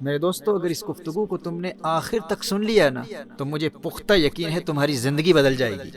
میرے دوستو، اگر اس گفتگو کو تم نے آخر تک سن لیا نا تو مجھے پختہ یقین ہے تمہاری زندگی بدل جائے گی۔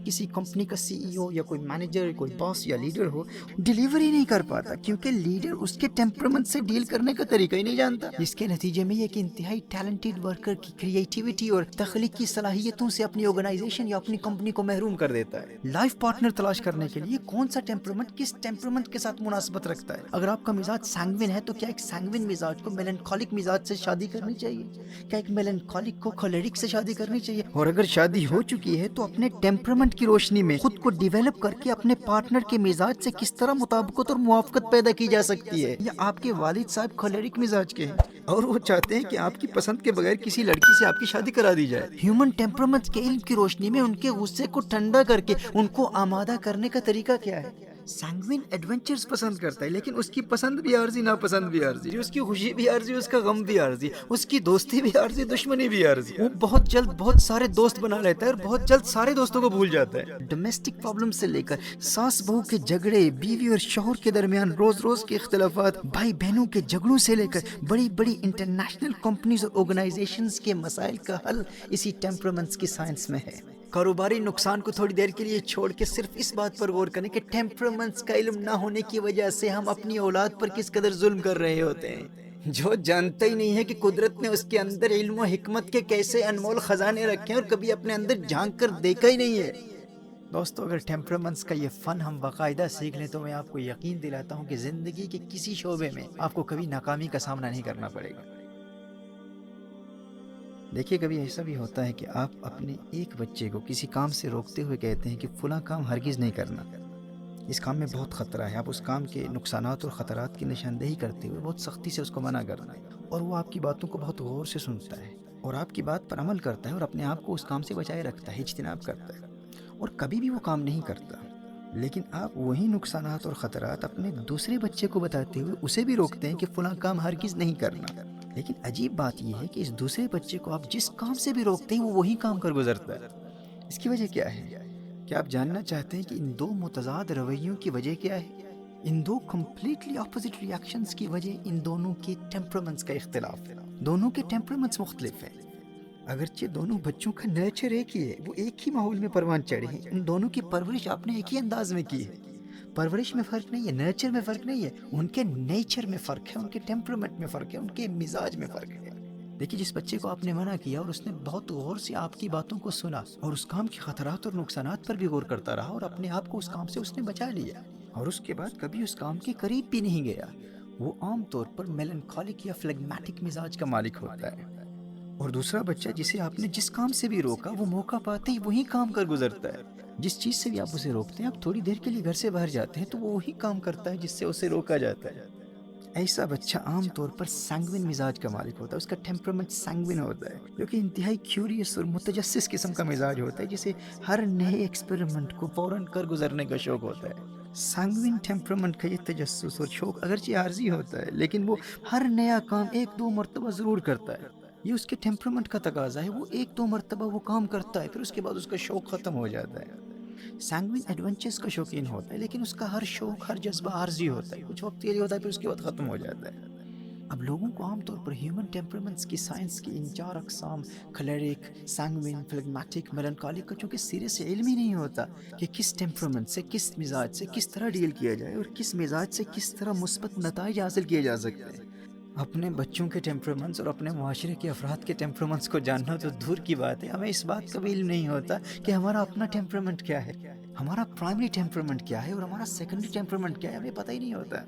کسی کمپنی کا سی ای او یا کوئی مینیجر، کوئی باس یا لیڈر ہو، ڈیلیوری نہیں کر پاتا کیونکہ لیڈر اس کے ٹیمپرمنٹ سے ڈیل کرنے کا طریقہ ہی نہیں جانتا، جس کے نتیجے میں یہ کہ انتہائی ٹیلنٹڈ ورکر کی کریٹیوٹی اور تخلیقی صلاحیتوں سے اپنی آرگنائزیشن یا اپنی کمپنی کو محروم کر دیتا ہے۔ لائف پارٹنر تلاش کرنے کے لیے کون سا ٹیمپرمنٹ کس ٹیمپرمنٹ کے ساتھ مناسبت رکھتا ہے؟ اگر آپ کا مزاج سینگوین ہے تو کیا ایک سینگوین مزاج کو میلنکولک مزاج سے شادی کرنی چاہیے؟ کیا ایک میلنکولک کو کولیرک سے شادی کرنی چاہیے؟ اور اگر شادی ہو چکی ہے تو اپنے ٹیمپرمنٹ کی روشنی میں خود کو ڈیولپ کر کے اپنے پارٹنر کے مزاج سے کس طرح مطابقت اور موافقت پیدا کی جا سکتی ہے؟ یا آپ کے والد صاحب کولیرک مزاج کے ہیں اور وہ چاہتے ہیں کہ آپ کی پسند کے بغیر کسی لڑکی سے آپ کی شادی کرا دی جائے؟ ہیومن ٹیمپرمنٹ کے علم کی روشنی میں ان کے غصے کو ٹھنڈا کر کے ان کو آمادہ کرنے کا طریقہ کیا ہے؟ سینگوین ایڈونچرز پسند کرتا ہے، لیکن اس کی پسند بھی عارضی، ناپسند بھی عارضی، اس کی خوشی بھی عارضی، اس کا غم بھی عارضی، اس کی دوستی بھی عارضی، دشمنی بھی عارضی۔ وہ بہت جلد بہت سارے دوست بنا لیتا ہے اور بہت جلد سارے دوستوں کو بھول جاتا ہے۔ ڈومیسٹک پرابلم سے لے کر ساس بہو کے جھگڑے، بیوی اور شوہر کے درمیان روز روز کے اختلافات، بھائی بہنوں کے جھگڑوں سے لے کر بڑی بڑی انٹرنیشنل کمپنیز اور آرگنائزیشنز کے مسائل کا حل اسی ٹیمپرمنٹس کی سائنس میں ہے۔ کاروباری نقصان کو تھوڑی دیر کے لیے چھوڑ کے صرف اس بات پر غور کریں کہ ٹیمپرمنٹس کا علم نہ ہونے کی وجہ سے ہم اپنی اولاد پر کس قدر ظلم کر رہے ہوتے ہیں، جو جانتا ہی نہیں ہے کہ قدرت نے اس کے اندر علم و حکمت کے کیسے انمول خزانے رکھے ہیں اور کبھی اپنے اندر جھانک کر دیکھا ہی نہیں ہے۔ دوستو، اگر ٹیمپرمنٹس کا یہ فن ہم باقاعدہ سیکھ لیں تو میں آپ کو یقین دلاتا ہوں کہ زندگی کے کسی شعبے میں آپ کو کبھی ناکامی کا سامنا نہیں کرنا پڑے گا۔ دیکھیے، کبھی ایسا بھی ہوتا ہے کہ آپ اپنے ایک بچے کو کسی کام سے روکتے ہوئے کہتے ہیں کہ فلاں کام ہرگز نہیں کرنا، اس کام میں بہت خطرہ ہے۔ آپ اس کام کے نقصانات اور خطرات کی نشاندہی کرتے ہوئے بہت سختی سے اس کو منع کرنا ہے، اور وہ آپ کی باتوں کو بہت غور سے سنتا ہے اور آپ کی بات پر عمل کرتا ہے اور اپنے آپ کو اس کام سے بچائے رکھتا ہے، اجتناب کرتا ہے، اور کبھی بھی وہ کام نہیں کرتا۔ لیکن آپ وہی نقصانات اور خطرات اپنے دوسرے بچے کو بتاتے ہوئے اسے بھی روکتے ہیں کہ فلاں کام ہرگز نہیں کرنا۔ لیکن عجیب بات یہ ہے کہ اس دوسرے بچے کو آپ جس کام سے بھی روکتے ہیں وہ وہی کام کر گزرتا ہے۔ اس کی وجہ کیا ہے؟ کیا آپ جاننا چاہتے ہیں کہ ان دو متضاد رویوں کی وجہ کیا ہے؟ ان دو کمپلیٹلی اپوزٹ ری ایکشنز کی وجہ ان دونوں کے ٹیمپرمنٹس کا اختلاف ہے۔ دونوں کے ٹیمپرمنٹس مختلف ہیں، اگرچہ دونوں بچوں کا نیچر ایک ہی ہے، وہ ایک ہی ماحول میں پروان چڑھے ہیں، ان دونوں کی پرورش آپ نے ایک ہی انداز میں کی ہے۔ پرورش میں فرق نہیں ہے، نیچر میں فرق نہیں ہے، ان کے نیچر میں فرق ہے، ان کے ٹیمپرمنٹ میں فرق ہے، ان کے مزاج میں فرق ہے۔ دیکھیے، جس بچے کو آپ نے منع کیا اور اس نے بہت غور سے آپ کی باتوں کو سنا اور اس کام کے خطرات اور نقصانات پر بھی غور کرتا رہا اور اپنے آپ کو اس کام سے اس نے بچا لیا اور اس کے بعد کبھی اس کام کے قریب بھی نہیں گیا، وہ عام طور پر میلنکولک یا فلیگمیٹک مزاج کا مالک ہوتا ہے۔ اور دوسرا بچہ جسے آپ نے جس کام سے بھی روکا وہ موقع پاتے ہی وہی کام کر گزرتا ہے۔ جس چیز سے بھی آپ اسے روکتے ہیں، آپ تھوڑی دیر کے لیے گھر سے باہر جاتے ہیں تو وہ وہی کام کرتا ہے جس سے اسے روکا جاتا ہے۔ ایسا بچہ عام طور پر سینگوین مزاج کا مالک ہوتا ہے، اس کا ٹیمپرمنٹ سینگوین ہوتا ہے، جو کہ انتہائی کیوریس اور متجسس قسم کا مزاج ہوتا ہے، جسے ہر نئے ایکسپیریمنٹ کو فوراً کر گزرنے کا شوق ہوتا ہے۔ سینگوین ٹیمپرمنٹ کا یہ تجسس اور شوق اگرچہ عارضی ہوتا ہے، لیکن وہ ہر نیا کام ایک دو مرتبہ ضرور کرتا ہے۔ یہ اس کے ٹیمپرمنٹ کا تقاضا ہے، وہ ایک دو مرتبہ وہ کام کرتا ہے، پھر اس کے بعد اس کا شوق ختم ہو جاتا ہے۔ سینگوین ایڈونچرز کا شوقین ہوتا ہے، لیکن اس کا ہر شوق، ہر جذبہ عارضی ہوتا ہے، کچھ وقت کے لیے ہوتا ہے، پھر اس کے بعد ختم ہو جاتا ہے۔ اب لوگوں کو عام طور پر ہیومن ٹیمپرمنٹس کی سائنس کی ان چار اقسام، کلیرک، سینگوین، فلیگمیٹک، میلنکولک کا چونکہ سرے سے علم ہی نہیں ہوتا کہ کس ٹیمپرمنٹ سے، کس مزاج سے کس طرح ڈیل کیا جائے اور کس مزاج سے کس طرح مثبت نتائج حاصل کیے جا سکتے ہیں۔ اپنے بچوں کے ٹیمپرمنٹس اور اپنے معاشرے کے افراد کے ٹیمپرمنٹس کو جاننا تو دور کی بات ہے، ہمیں اس بات کا بھی علم نہیں ہوتا کہ ہمارا اپنا ٹیمپرمنٹ کیا ہے، ہمارا پرائمری ٹیمپرمنٹ کیا ہے اور ہمارا سیکنڈری ٹیمپرمنٹ کیا ہے، ہمیں پتہ ہی نہیں ہوتا،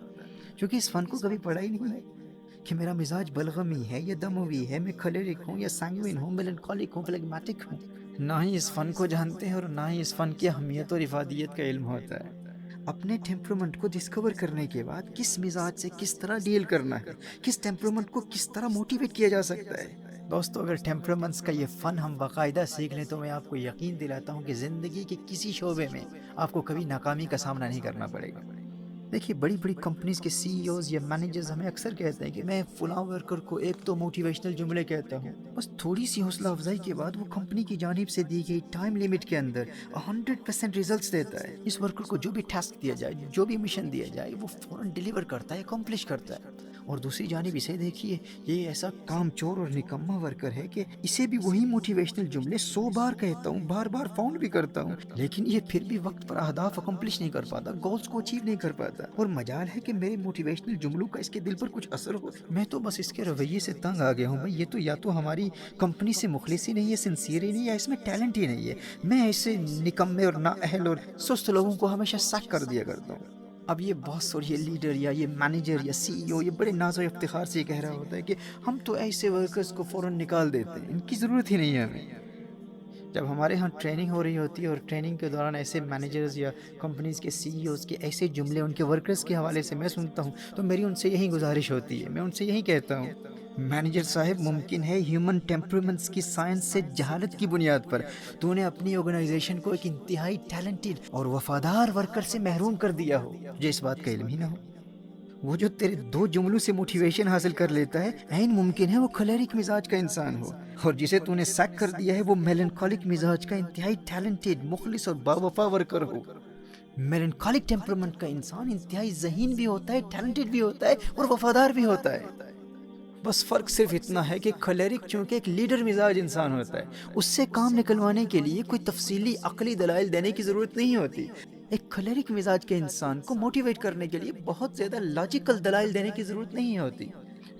کیونکہ اس فن کو کبھی پڑھا ہی نہیں ہے کہ میرا مزاج بلغمی ہے یا دموی ہے، میں کلیرک ہوں یا سینگوین ہوں، میلنکولک ہوں، فلیگمیٹک ہوں۔ نہ ہی اس فن کو جانتے ہیں اور نہ ہی اس فن کی اہمیت اور افادیت کا علم ہوتا ہے۔ اپنے ٹیمپرمنٹ کو ڈسکور کرنے کے بعد کس مزاج سے کس طرح ڈیل کرنا ہے، کس ٹیمپرمنٹ کو کس طرح موٹیویٹ کیا جا سکتا ہے۔ دوستو، اگر ٹیمپرمنٹس کا یہ فن ہم باقاعدہ سیکھ لیں تو میں آپ کو یقین دلاتا ہوں کہ زندگی کے کسی شعبے میں آپ کو کبھی ناکامی کا سامنا نہیں کرنا پڑے گا۔ دیکھیے، بڑی بڑی کمپنیز کے سی ای اوز یا مینیجرز ہمیں اکثر کہتے ہیں کہ میں فلاں ورکر کو ایک تو موٹیویشنل جملے کہتا ہوں، بس تھوڑی سی حوصلہ افزائی کے بعد وہ کمپنی کی جانب سے دی گئی ٹائم لیمٹ کے اندر 100% ریزلٹس دیتا ہے۔ اس ورکر کو جو بھی ٹاسک دیا جائے، جو بھی مشن دیا جائے، وہ فوراً ڈیلیور کرتا ہے، اکمپلش کرتا ہے۔ اور دوسری جانب اسے دیکھیے، یہ ایسا کام چور اور نکما ورکر ہے کہ اسے بھی وہی موٹیویشنل جملے 100 بار کہتا ہوں، بار بار فون بھی کرتا ہوں، لیکن یہ پھر بھی وقت پر اہداف اکمپلش نہیں کر پاتا، گولز کو اچیو نہیں کر پاتا۔ اور مجال ہے کہ میرے موٹیویشنل جملوں کا اس کے دل پر کچھ اثر ہو۔ میں تو بس اس کے رویے سے تنگ آ گیا ہوں بھائی، یہ تو یا تو ہماری کمپنی سے مخلص ہی نہیں ہے، سنسیئر ہی نہیں ہے، یا اس میں ٹیلنٹ ہی نہیں ہے۔ میں ایسے نکمے اور نااہل اور سست لوگوں کو ہمیشہ سیک کر دیا کرتا ہوں۔ اب یہ باس اور یہ لیڈر یا یہ مینیجر یا سی ای او یہ بڑے ناز و افتخار سے یہ کہہ رہا ہوتا ہے کہ ہم تو ایسے ورکرز کو فوراً نکال دیتے ہیں، ان کی ضرورت ہی نہیں ہے ہمیں۔ جب ہمارے ہاں ٹریننگ ہو رہی ہوتی ہے اور ٹریننگ کے دوران ایسے مینیجرز یا کمپنیز کے سی ای اوز کے ایسے جملے ان کے ورکرز کے حوالے سے میں سنتا ہوں تو میری ان سے یہی گزارش ہوتی ہے، میں ان سے یہی کہتا ہوں، مینیجر صاحب ممکن ہے ہیومن ٹیمپرمنٹس کی سائنس سے جہالت کی بنیاد پر تو نے اپنی آرگنائزیشن کو ایک انتہائی ٹیلنٹڈ اور وفادار ورکر سے محروم کر دیا ہو، مجھے اس بات کا علم ہی نہ ہو۔ وہ جو تیرے 2 جملوں سے موٹیویشن حاصل کر لیتا ہے، عین ممکن ہے وہ کھلیرک مزاج کا انسان ہو، اور جسے تو نے سیک کر دیا ہے وہ میلنکولک مزاج کا انتہائی ٹیلنٹڈ، مخلص اور باوفا ورکر ہو۔ میلنکولک ٹیمپرمنٹ کا انسان انتہائی ذہین بھی ہوتا ہے، ٹیلنٹڈ بھی ہوتا ہے اور وفادار بھی ہوتا ہے۔ بس فرق صرف اتنا ہے کہ کھلیرک چونکہ ایک لیڈر مزاج انسان ہوتا ہے، اس سے کام نکلوانے کے لیے کوئی تفصیلی عقلی دلائل دینے کی ضرورت نہیں ہوتی۔ ایک کھلیرک مزاج کے انسان کو موٹیویٹ کرنے کے لیے بہت زیادہ لاجیکل دلائل دینے کی ضرورت نہیں ہوتی،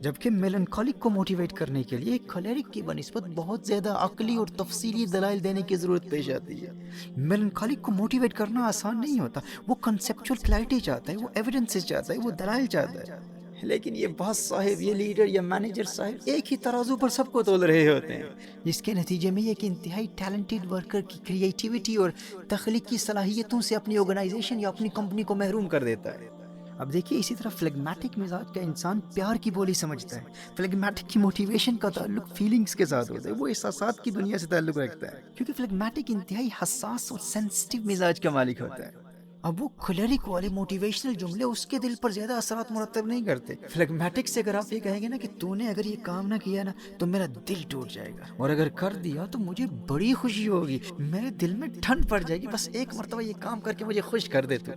جبکہ میلنکولک کو موٹیویٹ کرنے کے لیے ایک کھلیرک کی بنسبت بہت زیادہ عقلی اور تفصیلی دلائل دینے کی ضرورت پیش آتی ہے۔ میلنکولک کو موٹیویٹ کرنا آسان نہیں ہوتا، وہ کنسیپچول کلیئرٹی چاہتا ہے، وہ ایویڈنسز چاہتا ہے، وہ دلائل چاہتا ہے، لیکن یہ باس صاحب، یہ لیڈر یا مینیجر صاحب ایک ہی ترازو پر سب کو تول رہے ہوتے ہیں، جس کے نتیجے میں ایک انتہائی ٹیلنٹڈ ورکر کی کریٹیوٹی اور تخلیقی صلاحیتوں سے اپنی آرگنائزیشن یا اپنی کمپنی کو محروم کر دیتا ہے۔ اب دیکھیے اسی طرح فلیگمیٹک مزاج کا انسان پیار کی بولی سمجھتا ہے۔ فلیگمیٹک کی موٹیویشن کا تعلق فیلنگز کے ساتھ ہوتا ہے، وہ احساسات کی دنیا سے تعلق رکھتا ہے، کیونکہ فلیگمیٹک انتہائی حساس اور سینسٹیو مزاج کا مالک ہوتا ہے۔ اب وہ کھلیرک والے موٹیویشنل جملے اس کے دل پر زیادہ اثرات مرتب نہیں کرتے۔ فلیگمیٹک سے اگر آپ یہ کہیں گے نا کہ تو نے اگر یہ کام نہ کیا نا تو میرا دل ٹوٹ جائے گا، اور اگر کر دیا تو مجھے بڑی خوشی ہوگی، میرے دل میں ٹھنڈ پڑ جائے گی، بس ایک مرتبہ یہ کام کر کے مجھے خوش کر دے تو۔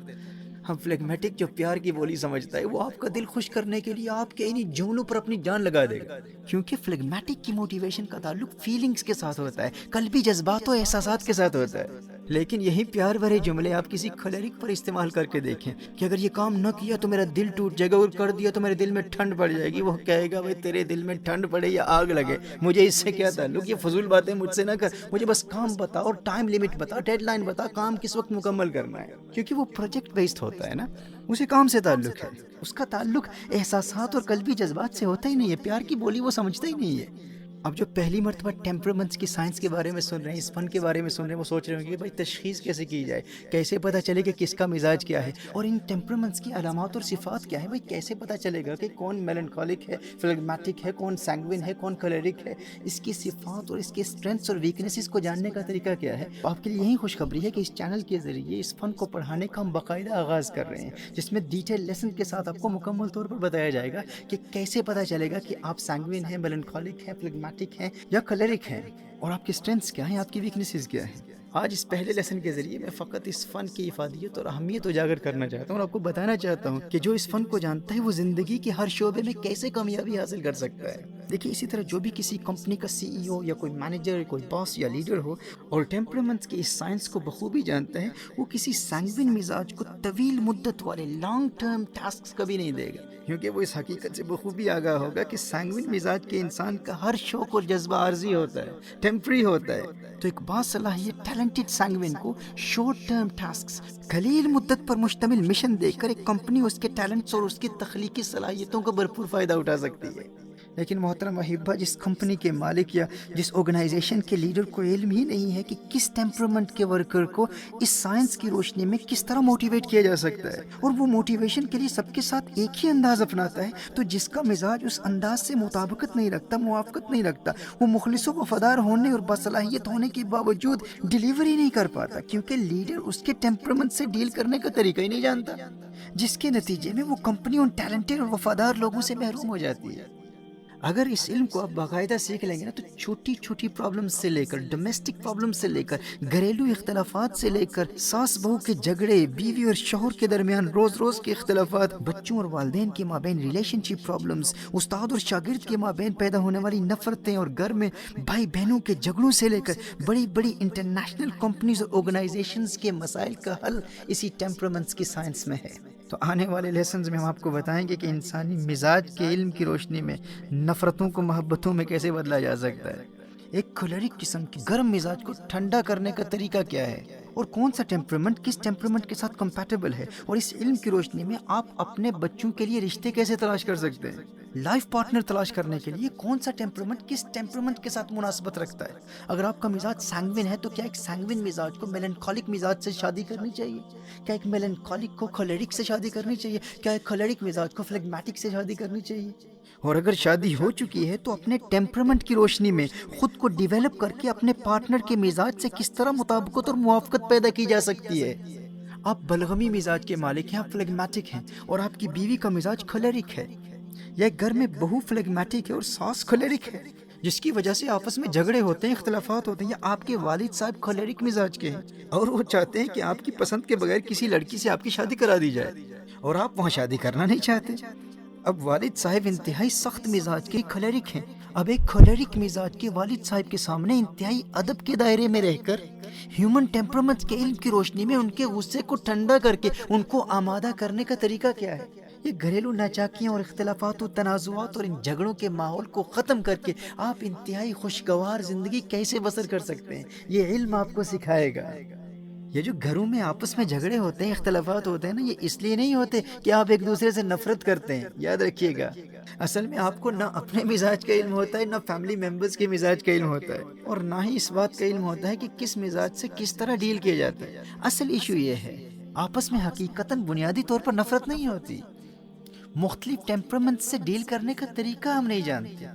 ہم فلیگمیٹک جو پیار کی بولی سمجھتا ہے وہ آپ کا دل خوش کرنے کے لیے آپ کے انہی جملوں پر اپنی جان لگا دے گا، کیونکہ فلیگمیٹک کی موٹیویشن کا تعلق فیلنگز کے ساتھ ہوتا ہے، قلبی جذبات و احساسات کے ساتھ ہوتا ہے۔ لیکن یہی پیار بھرے جملے آپ کسی کھلیرک پر استعمال کر کے دیکھیں کہ اگر یہ کام نہ کیا تو میرا دل ٹوٹ جائے گا، اور کر دیا تو میرے دل میں ٹھنڈ پڑ جائے گی، وہ کہے گا بھائی تیرے دل میں ٹھنڈ پڑے یا آگ لگے، مجھے اس سے کیا تعلق، یہ فضول باتیں مجھ سے نہ کر، مجھے بس کام بتا اور ٹائم لیمٹ بتا، ڈیڈ لائن بتا، کام کس وقت مکمل کرنا ہے، کیونکہ وہ پروجیکٹ بیسڈ ہوتا ہے نا، اسے کام سے تعلق ہے، اس کا تعلق احساسات اور قلبی جذبات سے ہوتا ہی نہیں ہے، پیار کی بولی وہ سمجھتا ہی نہیں ہے۔ اب جو پہلی مرتبہ ٹیمپرمنٹس کی سائنس کے بارے میں سن رہے ہیں، اس فن کے بارے میں سن رہے ہیں، وہ سوچ رہے ہوں گے کہ بھائی تشخیص کیسے کی جائے، کیسے پتہ چلے کہ کس کا مزاج کیا ہے، اور ان ٹیمپرمنٹس کی علامات اور صفات کیا ہے، بھائی کیسے پتہ چلے گا کہ کون میلنکولک ہے، فلیگمیٹک ہے، کون سینگوین ہے، کون کلیرک ہے، اس کی صفات اور اس کے اسٹرینتھس اور ویکنیسز کو جاننے کا طریقہ کیا ہے۔ آپ کے لیے یہی خوشخبری ہے کہ اس چینل کے ذریعے اس فن کو پڑھانے کا ہم باقاعدہ آغاز کر رہے ہیں، جس میں ڈیٹیل لیسن کے ساتھ آپ کو مکمل طور پر بتایا جائے گا کہ کیسے پتہ چلے گا کہ آپ سینگوین ہیں، میلنکولک ہیں، فلیگمیٹک ہیں یا کلیرک ہیں، اور آپ کے اسٹرینتھس کیا ہیں، آپ کی ویکنیسز کیا ہیں۔ آج اس پہلے لیسن کے ذریعے میں فقط اس فن کی افادیت اور اہمیت اجاگر کرنا چاہتا ہوں، اور آپ کو بتانا چاہتا ہوں کہ جو اس فن کو جانتا ہے وہ زندگی کے ہر شعبے میں کیسے کامیابی حاصل کر سکتا ہے۔ دیکھیے اسی طرح جو بھی کسی کمپنی کا سی ای او یا کوئی مینیجر، کوئی باس یا لیڈر ہو اور ٹیمپرمنٹس کی اس سائنس کو بخوبی جانتا ہے، وہ کسی سینگوین مزاج کو طویل مدت والے لانگ ٹرم ٹاسکس کبھی نہیں دے گا، کیونکہ وہ اس حقیقت سے بخوبی آگاہ ہوگا کہ سینگوین مزاج کے انسان کا ہر شوق اور جذبہ عارضی ہوتا ہے، ٹیمپری ہوتا ہے۔ تو ایک باصلاحیت ٹیلنٹڈ سینگوین کو شارٹ ٹرم ٹاسکس، قلیل مدت پر مشتمل مشن دے کر ایک کمپنی اس کے ٹیلنٹس اور اس کی تخلیقی صلاحیتوں کا بھرپور فائدہ اٹھا سکتی ہے۔ لیکن محترم احبہ، جس کمپنی کے مالک یا جس آرگنائزیشن کے لیڈر کو علم ہی نہیں ہے کہ کس ٹیمپرمنٹ کے ورکر کو اس سائنس کی روشنی میں کس طرح موٹیویٹ کیا جا سکتا ہے، اور وہ موٹیویشن کے لیے سب کے ساتھ ایک ہی انداز اپناتا ہے، تو جس کا مزاج اس انداز سے مطابقت نہیں رکھتا، موافقت نہیں رکھتا، وہ مخلص و وفادار ہونے اور باصلاحیت ہونے کے باوجود ڈیلیوری نہیں کر پاتا، کیونکہ لیڈر اس کے ٹیمپرمنٹ سے ڈیل کرنے کا طریقہ ہی نہیں جانتا، جس کے نتیجے میں وہ کمپنی ان ٹیلنٹڈ اور وفادار لوگوں سے محروم ہو جاتی ہے۔ اگر اس علم کو آپ باقاعدہ سیکھ لیں گے نا تو چھوٹی چھوٹی پرابلم سے لے کر ڈومیسٹک پرابلم سے لے کر گھریلو اختلافات سے لے کر ساس بہو کے جھگڑے، بیوی اور شوہر کے درمیان روز روز کے اختلافات، بچوں اور والدین کے مابین ریلیشن شپ پرابلمز، استاد اور شاگرد کے مابین پیدا ہونے والی نفرتیں، اور گھر میں بھائی بہنوں کے جھگڑوں سے لے کر بڑی بڑی انٹرنیشنل کمپنیز اور آرگنائزیشنز کے مسائل کا حل اسی ٹیمپرامنٹس کی سائنس میں ہے۔ تو آنے والے لیسنز میں ہم آپ کو بتائیں گے کہ انسانی مزاج کے علم کی روشنی میں نفرتوں کو محبتوں میں کیسے بدلا جا سکتا ہے، ایک کھلیرک قسم کی گرم مزاج کو ٹھنڈا کرنے کا طریقہ کیا ہے، اور کون سا ٹیمپرامنٹ کس ٹیمپرامنٹ کے ساتھ کمپیٹیبل ہے، اور اس علم کی روشنی میں آپ اپنے بچوں کے لیے رشتے کیسے تلاش کر سکتے ہیں، لائف پارٹنر تلاش کرنے کے لیے کون سا ٹیمپرامنٹ کس ٹیمپرامنٹ کے ساتھ مناسبت رکھتا ہے۔ اگر آپ کا مزاج سینگوین ہے تو کیا ایک سینگوین مزاج کو میلنکولک مزاج سے شادی کرنی چاہیے؟ کیا ایک میلنکولک کو کھلیرک سے شادی کرنی چاہیے؟ کیا ایک کھلیرک مزاج کو فلیگمیٹک سے شادی کرنی چاہیے؟ اور اگر شادی ہو چکی ہے تو اپنے ٹیمپرامنٹ کی روشنی میں خود کو ڈیولپ کر کے اپنے پارٹنر کے مزاج سے کس طرح مطابقت اور موافقت پیدا کی جا سکتی ہے۔ آپ بلغمی مزاج کے مالک ہیں، آپ فلیگمیٹک ہیں، اور آپ کی بیوی کا مزاج کھلیرک ہے، یا گھر میں بہو فلیگمیٹک ہے اور ساس کھلیرک ہے، جس کی وجہ سے آپس میں جھگڑے ہوتے ہیں، اختلافات ہوتے ہیں، یا آپ کے والد صاحب کھلیرک مزاج کے ہیں اور وہ چاہتے ہیں کہ آپ کی پسند کے بغیر کسی لڑکی سے آپ کی شادی کرا دی جائے اور آپ وہاں شادی کرنا نہیں چاہتے۔ اب والد صاحب انتہائی سخت مزاج کے کھلیرک ہیں، اب ایک کھلیرک مزاج کے والد صاحب کے سامنے انتہائی ادب کے دائرے میں رہ کر ہیومن ٹیمپرامنٹ کے علم کی روشنی میں ان کے غصے کو ٹھنڈا کر کے ان کو آمادہ کرنے کا طریقہ کیا ہے۔ یہ گھریلو ناچاکیاں اور اختلافات و تنازعات اور ان جھگڑوں کے ماحول کو ختم کر کے آپ انتہائی خوشگوار زندگی کیسے بسر کر سکتے ہیں، یہ علم آپ کو سکھائے گا۔ یہ جو گھروں میں آپس میں جھگڑے ہوتے ہیں، اختلافات ہوتے ہیں نا، یہ اس لیے نہیں ہوتے کہ آپ ایک دوسرے سے نفرت کرتے ہیں، یاد رکھیے گا۔ اصل میں آپ کو نہ اپنے مزاج کا علم ہوتا ہے، نہ فیملی ممبرز کے مزاج کا علم ہوتا ہے، اور نہ ہی اس بات کا علم ہوتا ہے کہ کس مزاج سے کس طرح ڈیل کیا جاتا ہے۔ اصل ایشو یہ ہے، آپس میں حقیقتاً بنیادی طور پر نفرت نہیں ہوتی، مختلف ٹیمپرامنٹ سے ڈیل کرنے کا طریقہ ہم نہیں جانتے۔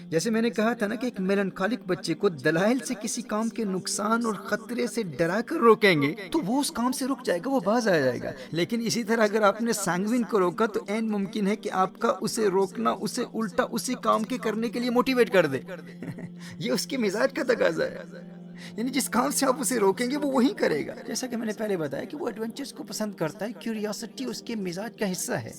جیسے میں نے کہا تھا نا کہ ایک میلنکولک بچے کو دلائل سے کسی کام کے نقصان اور خطرے سے ڈرا کر روکیں گے تو وہ اس کام سے رک جائے گا، وہ باز آ جائے گا، لیکن اسی طرح اگر آپ نے سینگوین کو روکا تو عین ممکن ہے کہ آپ کا اسے روکنا اسے الٹا اسی کام کے کرنے کے لیے موٹیویٹ کر دے۔ یہ اس کے مزاج کا تقاضا ہے، یعنی جس کام سے آپ اسے روکیں گے وہ وہی کرے گا۔ جیسا کہ میں نے پہلے بتایا کہ وہ ایڈونچرز کو پسند کرتا ہے، کیوریاسٹی اس کے مزاج کا حصہ ہے،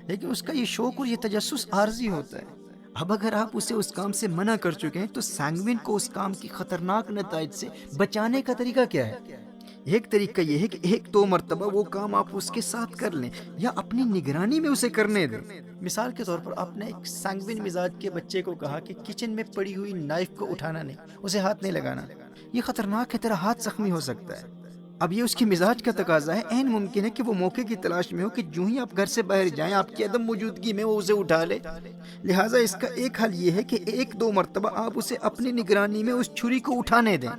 لیکن اس کا یہ شوق اور یہ تجسس عارضی ہوتا ہے۔ اب اگر آپ اسے اس کام سے منع کر چکے ہیں تو سینگوین کو اس کام کی خطرناک نتائج سے بچانے کا طریقہ کیا ہے؟ ایک طریقہ یہ ہے کہ ایک دو مرتبہ وہ کام آپ اس کے ساتھ کر لیں یا اپنی نگرانی میں اسے کرنے دیں۔ مثال کے طور پر آپ نے ایک سینگوین مزاج کے بچے کو کہا کہ کچن میں پڑی ہوئی نائف کو اٹھانا نہیں، اسے ہاتھ نہیں لگانا، یہ خطرناک ہے، تیرا ہاتھ زخمی ہو سکتا ہے۔ اب یہ اس کی مزاج کا تقاضا ہے، عین ممکن ہے کہ وہ موقع کی تلاش میں ہو کہ جو ہی آپ گھر سے باہر جائیں آپ کی عدم موجودگی میں وہ اسے اٹھا لے۔ لہٰذا اس کا ایک حل یہ ہے کہ ایک دو مرتبہ آپ اسے اپنی نگرانی میں اس چھری کو اٹھانے دیں،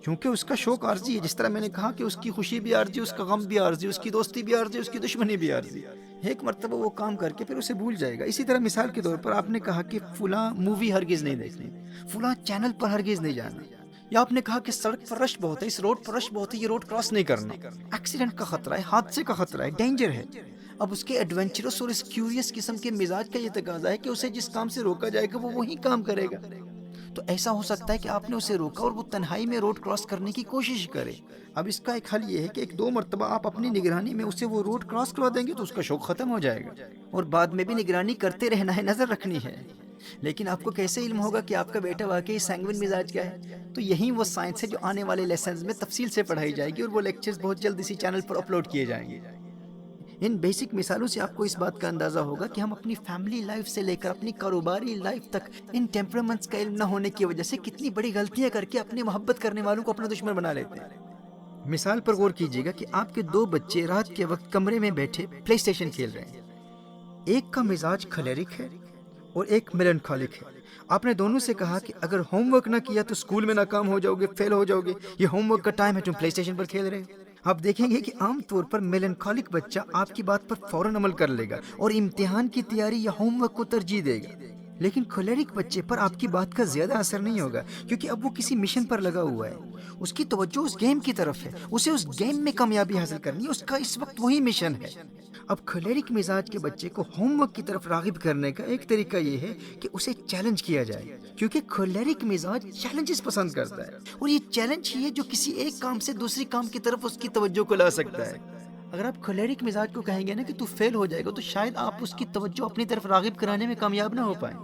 کیونکہ اس کا شوق عارضی ہے، جس طرح میں نے کہا کہ اس کی خوشی بھی عارضی، اس کا غم بھی عارضی، اس کی دوستی بھی عارضی، اس کی دشمنی بھی عارضی۔ ایک مرتبہ وہ کام کر کے پھر اسے بھول جائے گا۔ اسی طرح مثال کے طور پر آپ نے کہا کہ فلاں مووی ہرگز نہیں دیکھنی، فلاں چینل پر ہرگز نہیں جانا، یا آپ نے کہا کہ سڑک پر رش بہت ہے، اس روڈ پر رش بہت ہے، یہ روڈ کراس نہیں کرنا، ایکسیڈنٹ کا خطرہ ہے، حادثے کا خطرہ ہے، ڈینجر ہے۔ اب اس کے ایڈونچرس اور اس کیوریس قسم کے مزاج کا یہ تقاضا ہے کہ اسے جس کام سے روکا جائے گا وہ وہی کام کرے گا۔ تو ایسا ہو سکتا ہے کہ آپ نے اسے روکا اور وہ تنہائی میں روڈ کراس کرنے کی کوشش کرے۔ اب اس کا ایک حل یہ ہے کہ ایک دو مرتبہ آپ اپنی نگرانی میں اسے وہ روڈ کراس کروا دیں گے تو اس کا شوق ختم ہو جائے گا، اور بعد میں بھی نگرانی کرتے رہنا ہے، نظر رکھنی ہے۔ لیکن آپ کو کیسے علم ہوگا کہ آپ کا بیٹا واقعی سینگوین مزاج کا ہے؟ تو یہی وہ سائنس ہے جو آنے والے لیسنز میں تفصیل سے پڑھائی جائے گی، اور وہ لیکچرز بہت جلد اسی چینل پر اپلوڈ کیے جائیں گے۔ ان بیسک مثالوں سے آپ کو اس بات کا اندازہ ہوگا کہ ہم اپنی فیملی لائف سے لے کر اپنی کاروباری لائف تک ان ٹیمپرامنٹس کا علم نہ ہونے کی وجہ سے کتنی بڑی غلطیاں کر کے اپنی محبت کرنے والوں کو اپنا دشمن بنا لیتے ہیں۔ مثال پر غور کیجیے گا کہ آپ کے دو بچے رات کے وقت کمرے میں بیٹھے پلے اسٹیشن کھیل رہے ہیں، ایک کا مزاج کھلیرک ہے اور ایک میلنکولک ہے۔ آپ نے دونوں سے کہا کہ اگر ہوم ورک نہ کیا تو اسکول میں ناکام ہو جاؤ گے، فیل ہو جاؤ گے، یہ ہوم ورک کا ٹائم ہے، تم پلے اسٹیشن پر کھیل رہے ہو۔ آپ دیکھیں گے کہ عام طور پر میلنکولک بچہ آپ کی بات پر فوراً عمل کر لے گا اور امتحان کی تیاری یا ہوم ورک کو ترجیح دے گا، لیکن کولیرک بچے پر آپ کی بات کا زیادہ اثر نہیں ہوگا، کیونکہ اب وہ کسی مشن پر لگا ہوا ہے، اس کی توجہ اس گیم کی طرف ہے، اسے اس گیم میں کامیابی حاصل کرنی ہے، اس کا اس وقت وہی مشن ہے۔ اب کولیرک مزاج کے بچے کو ہوم ورک کی طرف راغب کرنے کا ایک طریقہ یہ ہے کہ اسے چیلنج کیا جائے، کیونکہ کولیرک مزاج چیلنجز پسند کرتا ہے، اور یہ چیلنج ہی ہے جو کسی ایک کام سے دوسری کام کی طرف اس کی توجہ کو لا سکتا ہے۔ اگر آپ کولیرک مزاج کو کہیں گے نا کہ تو فیل ہو جائے گا، تو شاید آپ اس کی توجہ اپنی طرف راغب کرانے میں کامیاب نہ ہو پائیں۔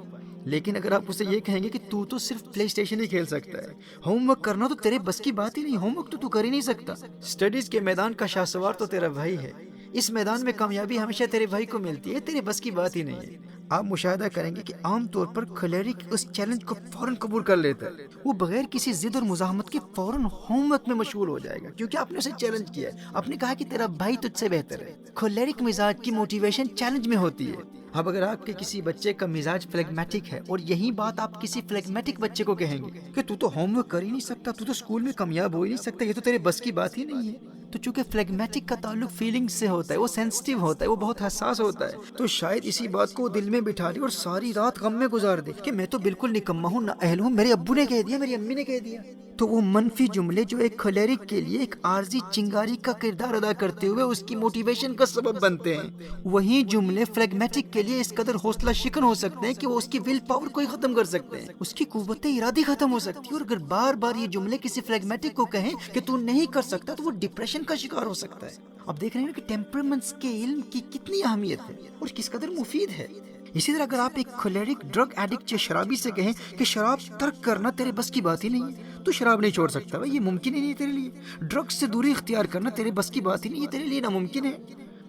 لیکن اگر آپ اسے یہ کہیں گے کہ تو صرف پلے اسٹیشن ہی کھیل سکتا ہے، ہوم ورک کرنا تو تیرے بس کی بات ہی نہیں، ہوم ورک تو کر ہی نہیں سکتا، اسٹڈیز کے میدان کا شاہ سوار تو تیرا بھائی ہے، اس میدان میں کامیابی ہمیشہ تیرے بھائی کو ملتی ہے، تیرے بس کی بات ہی نہیں ہے۔ آپ مشاہدہ کریں گے کہ عام طور پر کولیرک اس چیلنج کو فوراً قبول کر لیتا ہے، وہ بغیر کسی ضد اور مزاحمت کے فوراً ہوم ورک میں مشغول ہو جائے گا، کیونکہ آپ نے اسے چیلنج کیا ہے، آپ نے کہا کہ تیرا بھائی تجھ سے بہتر ہے۔ کولیرک مزاج کی موٹیویشن چیلنج میں ہوتی ہے۔ اب اگر آپ کے کسی بچے کا مزاج فلیگمیٹک ہے، اور یہی بات آپ کسی فلیگمیٹک بچے کو کہیں گے کہ تو ہوم ورک کر ہی نہیں سکتا، تو اسکول میں کامیاب ہو ہی نہیں سکتا، یہ تو تیرے بس کی بات ہی نہیں ہے، تو چونکہ فلیگمیٹک کا تعلق فیلنگ سے ہوتا ہے، وہ سینسٹیو ہوتا ہے، وہ بہت حساس ہوتا ہے، تو شاید اسی بات کو دل میں بٹھا لے اور ساری رات غم میں گزار دے کہ میں تو بالکل نکما ہوں، نہ اہل ہوں، میرے ابو نے کہہ دیا، میری امی نے کہہ دیا۔ تو وہ منفی جملے جو ایک کولیرک کے لیے ایک عارضی چنگاری کا کردار ادا کرتے ہوئے اس کی موٹیویشن کا سبب بنتے ہیں، وہی جملے فلیگمیٹک کے لیے اس قدر حوصلہ شکن ہو سکتے ہیں کہ وہ اس کی ول پاور کو ہی ختم کر سکتے ہیں، اس کی قوت ارادی ختم ہو سکتی ہے، اور اگر بار بار یہ جملے کسی فلیگمیٹک کو کہیں کہ تو نہیں کر سکتا، تو وہ ڈپریشن کا شکار ہو سکتا ہے۔ اب دیکھ رہے ہیں کہ ٹیمپرمنٹس کے علم کی کتنی اہمیت ہے اور کس قدر مفید ہے۔ اسی طرح اگر آپ ایک کولیرک ڈرگ ایڈکٹ یا شرابی سے کہیں کہ شراب ترک کرنا تیرے بس کی بات ہی نہیں ہے، تو شراب نہیں چھوڑ سکتا، بھائی یہ ممکن ہی نہیں ہے تیرے لیے، ڈرگز سے دوری اختیار کرنا تیرے بس کی بات ہی نہیں ہے، تیرے لیے ناممکن ہے،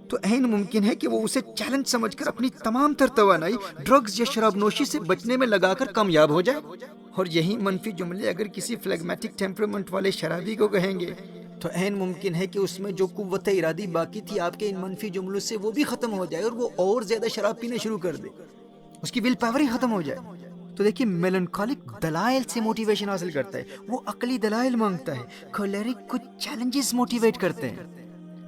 تو عین ممکن ہے کہ وہ اسے چیلنج سمجھ کر اپنی تمام تر توانائی ڈرگز یا شراب نوشی سے بچنے میں لگا کر کامیاب ہو جائے۔ اور یہی منفی جملے اگر کسی فلیگمیٹک ٹیمپرمنٹ والے شرابی کو کہیں گے تو عین ممکن ہے کہ اس میں جو قوت ارادی باقی تھی آپ کے ان منفی جملوں سے، وہ بھی ختم ہو جائے اور وہ اور زیادہ شراب پینا شروع کر دے، اس کی ول پاور ہی ختم ہو جائے۔ تو دیکھیے میلنکولک دلائل سے موٹیویشن حاصل کرتا ہے، وہ عقلی دلائل مانگتا ہے، کولیرک کچھ چیلنجز موٹیویٹ کرتے ہیں،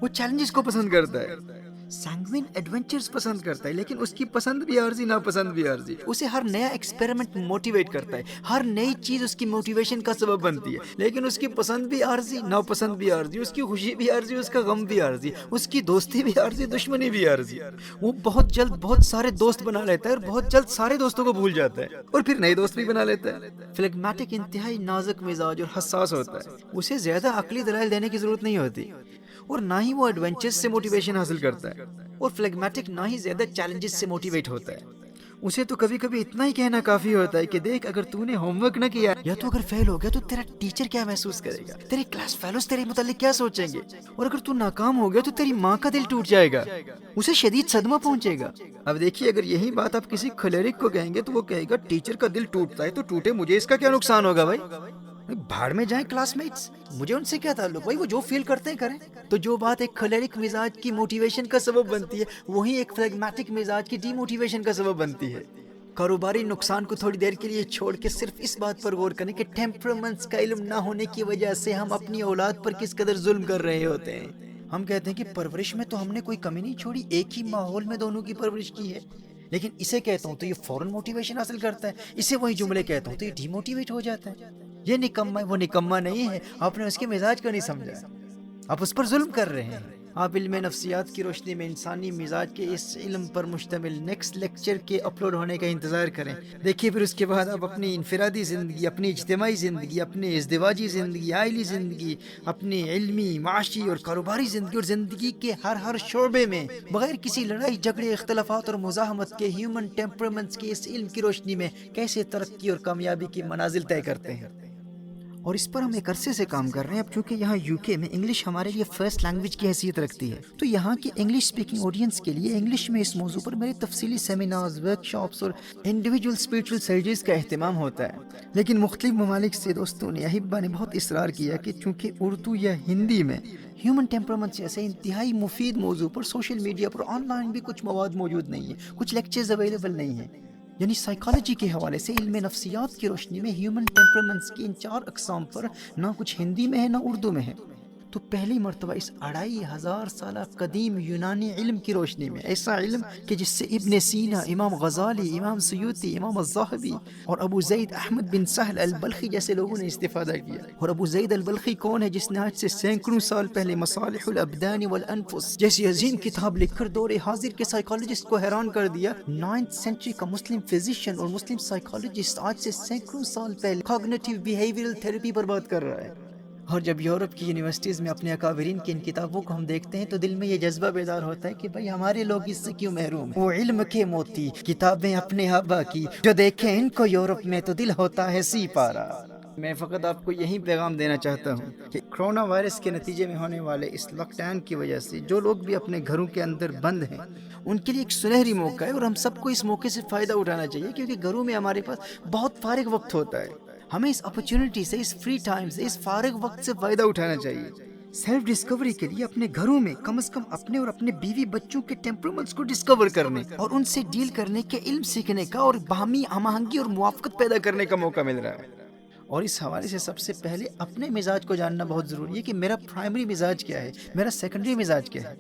وہ چیلنجز کو پسند کرتا ہے، سینگوین ایڈونچرز پسند کرتا ہے، لیکن اس کی پسند بھی عارضی، ناپسند بھی عارضی، اسے ہر نیا ایکسپیریمنٹ موٹیویٹ کرتا ہے، ہر نئی چیز اس کی موٹیویشن کا سبب بنتی ہے، لیکن اس کی پسند بھی عارضی، ناپسند بھی عارضی، اس کی خوشی بھی عارضی، اس کا غم بھی عارضی، اس کی دوستی بھی عارضی، دشمنی بھی عارضی، وہ بہت جلد بہت سارے دوست بنا لیتا ہے اور بہت جلد سارے دوستوں کو بھول جاتا ہے اور پھر نئے دوست بھی بنا لیتا ہے۔ فلیگمیٹک انتہائی نازک مزاج اور حساس ہوتا ہے، اسے زیادہ عقلی دلائل دینے کی ضرورت نہیں ہوتی، اور نہ ہی وہ ایڈونچرز سے موٹیویشن حاصل کرتا ہے، اور فلیگمیٹک نہ ہی زیادہ چیلنجز سے موٹیویٹ ہوتا ہے، اسے تو کبھی کبھی اتنا ہی کہنا کافی ہوتا ہے کہ دیکھ اگر تو نے ہوم ورک نہ کیا یا تو اگر فیل ہو گیا تو تیرا ٹیچر کیا محسوس کرے گا، تیرے کلاس فیلوز تیرے متعلق کیا سوچیں گے، اور اگر تو ناکام ہو گیا تو تیری ماں کا دل ٹوٹ جائے گا، اسے شدید صدمہ پہنچے گا۔ اب دیکھیے اگر یہی بات آپ کسی کولیرک کو کہیں گے تو وہ کہے گا ٹیچر کا دل ٹوٹتا ہے تو ٹوٹے، مجھے اس کا کیا نقصان ہوگا، بھائی بھاڑ میں جائیں کلاس میٹس، مجھے ان سے کیا تعلق، بھائی وہ جو فیل کرتے ہیں کریں۔ تو جو بات ایک کولیرک مزاج کی موٹیویشن کا سبب بنتی ہے، وہی ایک فلیگمیٹک مزاج کی ڈی موٹیویشن کا سبب بنتی ہے۔ کاروباری نقصان کو تھوڑی دیر کے لیے چھوڑ کے صرف اس بات پر غور کریں کہ ٹیمپرمنٹس کا علم نہ ہونے کی وجہ سے ہم اپنی اولاد پر کس قدر ظلم کر رہے ہوتے ہیں۔ ہم کہتے ہیں کہ پرورش میں تو ہم نے کوئی کمی نہیں چھوڑی، ایک ہی ماحول میں دونوں کی پرورش کی ہے، لیکن اسے کہتا ہوں تو یہ فوراً موٹیویشن حاصل کرتا ہے، اسے وہی جملے کہتا ہوں تو یہ ڈی موٹیویٹ ہو جاتا ہے۔ یہ نکما ہے، وہ نکما نہیں ہے، آپ نے اس کے مزاج کو نہیں سمجھا، آپ اس پر ظلم کر رہے ہیں۔ آپ علم نفسیات کی روشنی میں انسانی مزاج کے اس علم پر مشتمل نیکسٹ لیکچر کے اپلوڈ ہونے کا انتظار کریں، دیکھیے پھر اس کے بعد آپ اپنی انفرادی زندگی، اپنی اجتماعی زندگی، اپنی ازدواجی زندگی، عائلی زندگی، اپنی علمی، معاشی اور کاروباری زندگی اور زندگی کے ہر شعبے میں بغیر کسی لڑائی جھگڑے، اختلافات اور مزاحمت کے ہیومن ٹیمپرمنٹس کے اس علم کی روشنی میں کیسے ترقی اور کامیابی کی منازل طے کرتے ہیں۔ اور اس پر ہم ایک عرصے سے کام کر رہے ہیں، اب چونکہ یہاں UK میں انگلش ہمارے لیے فرسٹ لینگویج کی حیثیت رکھتی ہے، تو یہاں کی انگلش اسپیکنگ آڈینس کے لیے انگلش میں اس موضوع پر میرے تفصیلی سیمینارز، ورک شاپس اور انڈیویجول اسپریچول سرجریز کا اہتمام ہوتا ہے، لیکن مختلف ممالک سے دوستوں نے، احبا نے بہت اصرار کیا کہ چونکہ اردو یا ہندی میں ہیومن ٹیمپرمنٹ جیسے انتہائی مفید موضوع پر سوشل میڈیا پر آن لائن بھی کچھ مواد موجود نہیں ہے، کچھ لیکچرز اویلیبل نہیں ہیں، یعنی سائیکالوجی کے حوالے سے علم نفسیات کی روشنی میں ہیومن ٹیمپرمنٹس کی ان 4 اقسام پر نہ کچھ ہندی میں ہے نہ اردو میں ہے، تو پہلی مرتبہ اس 2500 سالہ قدیم یونانی علم کی روشنی میں، ایسا علم کہ جس سے ابن سینا، امام غزالی، امام سیوطی، امام الذہبی اور ابو زید احمد بن سہل البلخی جیسے لوگوں نے استفادہ کیا۔ اور ابو زید البلخی کون ہے؟ جس نے آج سے سینکڑوں سال پہلے مصالح الابدان والانفس جیسی عظیم کتاب لکھ کر دور حاضر کے سائیکالوجسٹ کو حیران کر دیا۔ 9th سینچری کا مسلم فزیشین اور مسلم سائیکالوجسٹ آج سے سینکڑوں سال پہلے کوگنیٹیو بیہیویئرل تھراپی پر بات کر رہا ہے۔ اور جب یورپ کی یونیورسٹیز میں اپنے اکابرین کی ان کتابوں کو ہم دیکھتے ہیں تو دل میں یہ جذبہ بیدار ہوتا ہے کہ بھائی ہمارے لوگ اس سے کیوں محروم ہیں؟ وہ علم کے موتی، کتابیں اپنے آبا کی، جو دیکھیں ان کو یورپ میں تو دل ہوتا ہے سی پارا۔ میں فقط آپ کو یہی پیغام دینا چاہتا ہوں کہ کرونا وائرس کے نتیجے میں ہونے والے اس لاک ڈاؤن کی وجہ سے جو لوگ بھی اپنے گھروں کے اندر بند ہیں ان کے لیے ایک سنہری موقع ہے، اور ہم سب کو اس موقع سے فائدہ اٹھانا چاہیے، کیونکہ گھروں میں ہمارے پاس بہت فارغ وقت ہوتا ہے۔ ہمیں اس اپرچونٹی سے، اس فری ٹائم سے، اس فارغ وقت سے فائدہ اٹھانا چاہیے۔ سیلف ڈسکوری کے لیے اپنے گھروں میں کم از کم اپنے اور اپنے بیوی بچوں کے ٹیمپرمنٹس کو ڈسکور کرنے اور ان سے ڈیل کرنے کے علم سیکھنے کا اور باہمی ہم آہنگی اور موافقت پیدا کرنے کا موقع مل رہا ہے۔ اور اس حوالے سے سب سے پہلے اپنے مزاج کو جاننا بہت ضروری ہے کہ میرا پرائمری مزاج کیا ہے، میرا سیکنڈری مزاج کیا ہے۔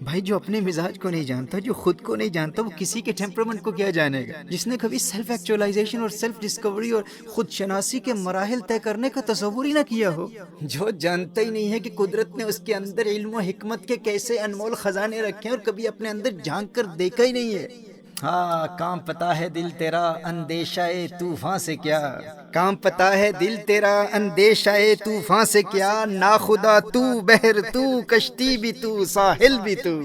بھائی جو اپنے مزاج کو نہیں جانتا، جو خود کو نہیں جانتا، وہ کسی کے ٹیمپرمنٹ کو کیا جانے گا؟ جس نے کبھی سیلف ایکچوائلائزیشن اور سیلف ڈسکوری اور خود شناسی کے مراحل طے کرنے کا تصور ہی نہ کیا ہو، جو جانتا ہی نہیں ہے کہ قدرت نے اس کے اندر علم و حکمت کے کیسے انمول خزانے رکھے ہیں اور کبھی اپنے اندر جھانک کر دیکھا ہی نہیں ہے۔ ہاں کام پتا ہے دل تیرا اندیشہ طوفان سے کیا، کام پتا ہے دل تیرا اندیشہ طوفان سے کیا، ناخدا تو بحر تو کشتی بھی تو ساحل بھی تو۔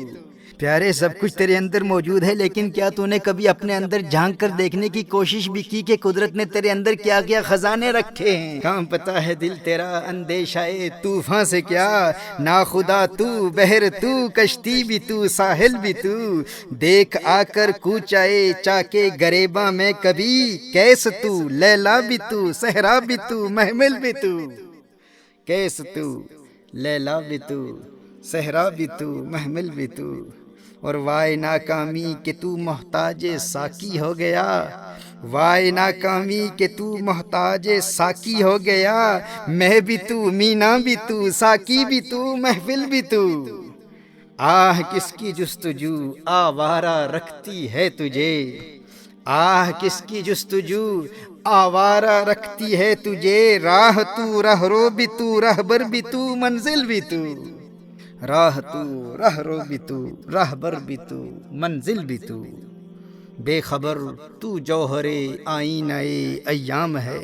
پیارے سب کچھ تیرے اندر موجود ہے، لیکن کیا تو نے کبھی اپنے اندر جھانک کر دیکھنے کی کوشش بھی کی کہ قدرت نے تیرے اندر کیا کیا خزانے رکھے ہیں؟ کام پتا ہے دل تیرا اندیشہ طوفان سے کیا، ناخدا تو بحر تو کشتی بھی تو ساحل بھی تو، دیکھ آ کر کوچائے چاکے گریباں میں کبھی، کیس تو لیلا بھی تو صحرا بھی تو محمل بھی تو، کیس تو لیلا بھی تو صحرا بھی تو محمل بھی تو۔ اور وائے ناکامی کہ تو محتاج ساقی ہو گیا، وائے ناکامی کہ تو محتاج ساقی ہو گیا، میں بھی تو مینا بھی تو ساقی بھی تو محفل بھی تو۔ آہ کس کی جستجو آوارہ رکھتی ہے تجھے، آہ کس کی جستجو آوارہ رکھتی ہے تجھے، راہ تو رہرو بھی تو رہبر بھی تو منزل بھی تو، راہ تو رہرو بھی تو رہبر بھی تو منزل بھی تو۔ بے خبر تو جوہر آئینہ ایام ہے،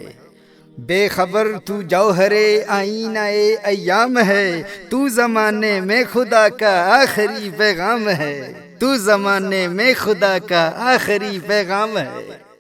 بے خبر تو جوہر آئینہ ایام ہے، تو زمانے میں خدا کا آخری پیغام ہے، تو زمانے میں خدا کا آخری پیغام ہے۔